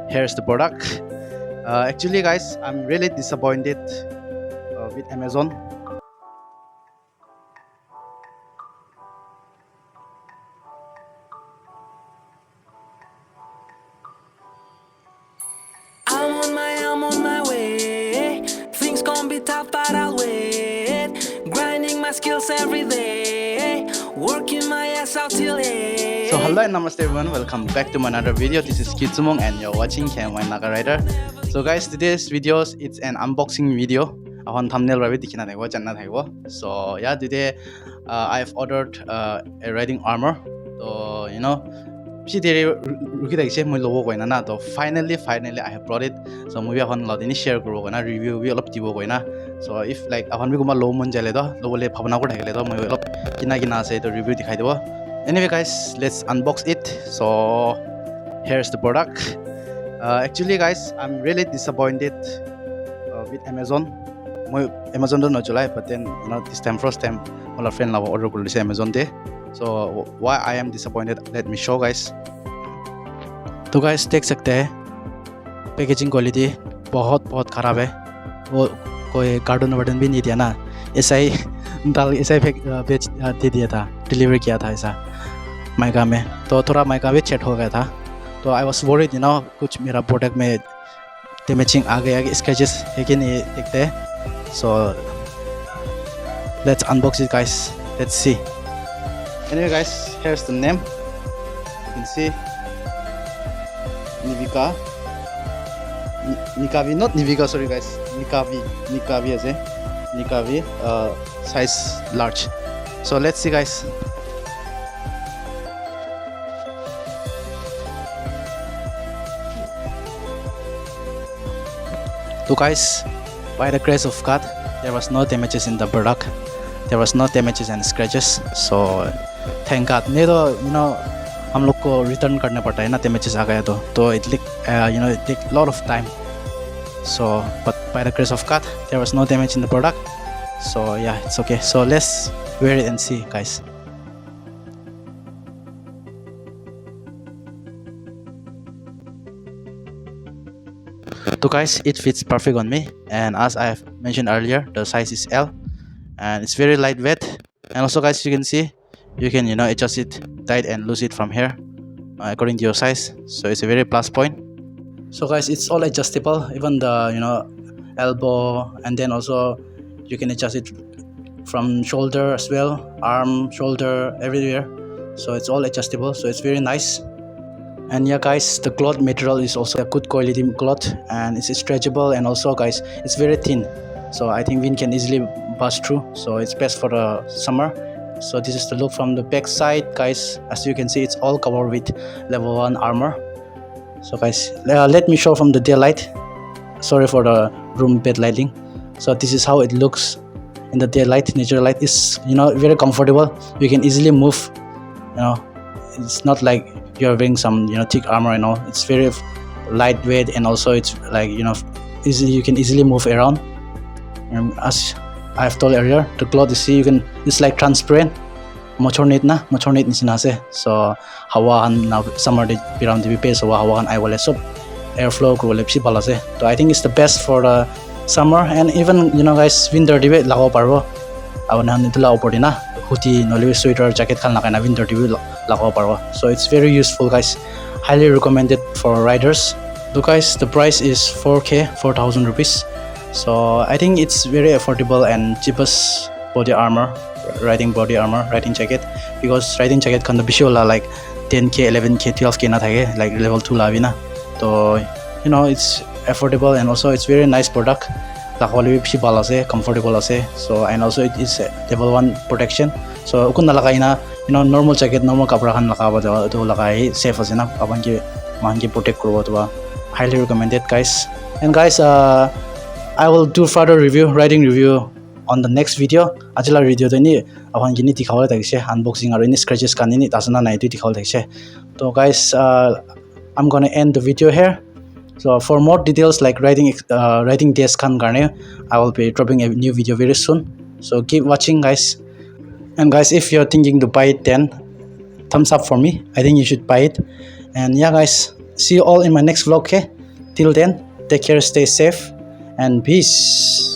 here's the product. Actually guys, I'm really disappointed with Amazon. I'm on my way. Things gon' be tough, but I'll wait. Grinding my skills every day. Working my ass out till late. So hello and namaste everyone, welcome back to my another video. This is Kitsumong and you're watching NIKAVI. So guys, today's videos it's an unboxing video. On thumbnail rabbit so yeah, today I've ordered a riding armor. So you know, finally I have brought it. So movie share review so if like low review. Anyway guys, let's unbox it. So here's the product. Actually guys, I'm really disappointed with Amazon. Amazon don't know July, but then you know this time first time all our friend love order Amazon day. So why I am disappointed, let me show guys. तो guys देख सकते हैं packaging quality बहुत ख़राब है. वो कोई cartoon वर्टन भी नहीं दिया ना, ऐसा ही बेच दे दिया था, डिलीवर किया था ऐसा माइका में. तो थोड़ा माइका भी चेट हो गया था. तो I was worried you know कुछ मेरा प्रोडक्ट में डैमेजिंग आ गया, स्क्रैचेस है कि नहीं देखते हैं. So let's unbox it guys, let's see. Anyway guys, here's the name, you can see NIKAVI, not Nivika, sorry guys, NIKAVI as a NIKAVI, size large. So let's see guys. So guys, by the grace of God, there was no damages in the product. There was no damages and scratches. So thank God. नहीं तो you know हम लोग को return करना पड़ता है ना, damages आ गया तो it you know it take a lot of time. So but by the grace of God, there was no damage in the product. So yeah, it's okay. So let's wear it and see guys. So guys, it fits perfect on me, and as I have mentioned earlier, the size is L and it's very lightweight. And also guys, you can see you can adjust it tight and loose it from here according to your size. So it's a very plus point. So guys, it's all adjustable, even the elbow, and then also you can adjust it from shoulder as well, arm, shoulder, everywhere. So it's all adjustable, so it's very nice. And yeah guys, the cloth material is also a good quality cloth, and it's stretchable, and also guys, it's very thin, so I think wind can easily pass through, so it's best for the summer. So this is the look from the back side guys. As you can see, it's all covered with level 1 armor. So guys, let me show from the daylight. Sorry for the room bed lighting. So this is how it looks in the daylight. Natural light is very comfortable. You can easily move. It's not like you're wearing some thick armor. It's very lightweight, and also it's like easy, you can easily move around. And as I've told earlier, the cloth you see, it's like transparent. Mochornate nisina ase. So hawa na summer de biram de be so hawa kan ai wale sob airflow ko wale psi bala ase. So I think it's the best for the summer, and even guys, winter de be lagaw parbo. Awan han itula opor dina hoodie nole sweater jacket kan lagai na winter de be lagaw parbo. So it's very useful guys, highly recommended for riders. So guys, the price is 4,000 rupees. So I think it's very affordable and cheapest riding jacket, because riding jacket kan bishi hola like 10k, 11k, 12k na thake, like level 2 labi na. So it's affordable, and also it's very nice product. Lakwali bishi bal ase, comfortable ase. So and also it is level 1 protection. So ukun nalagai na normal jacket, normal kapra kan lagaba to lagai safe ase na, apan ki protect korbo to. Highly recommended guys. And guys, I will do further riding review on the next video. Ajila video to ni apan gini dikhawle thakise, unboxing aru any scratches kan ni tasana nai tu dikhawle thakise. So guys, I'm gonna end the video here. So for more details like riding days kan karne, I will be dropping a new video very soon. So keep watching guys. And guys, if you're thinking to buy it, then thumbs up for me. I think you should buy it. And yeah guys, see you all in my next vlog. Okay. Till then, take care, stay safe, and peace.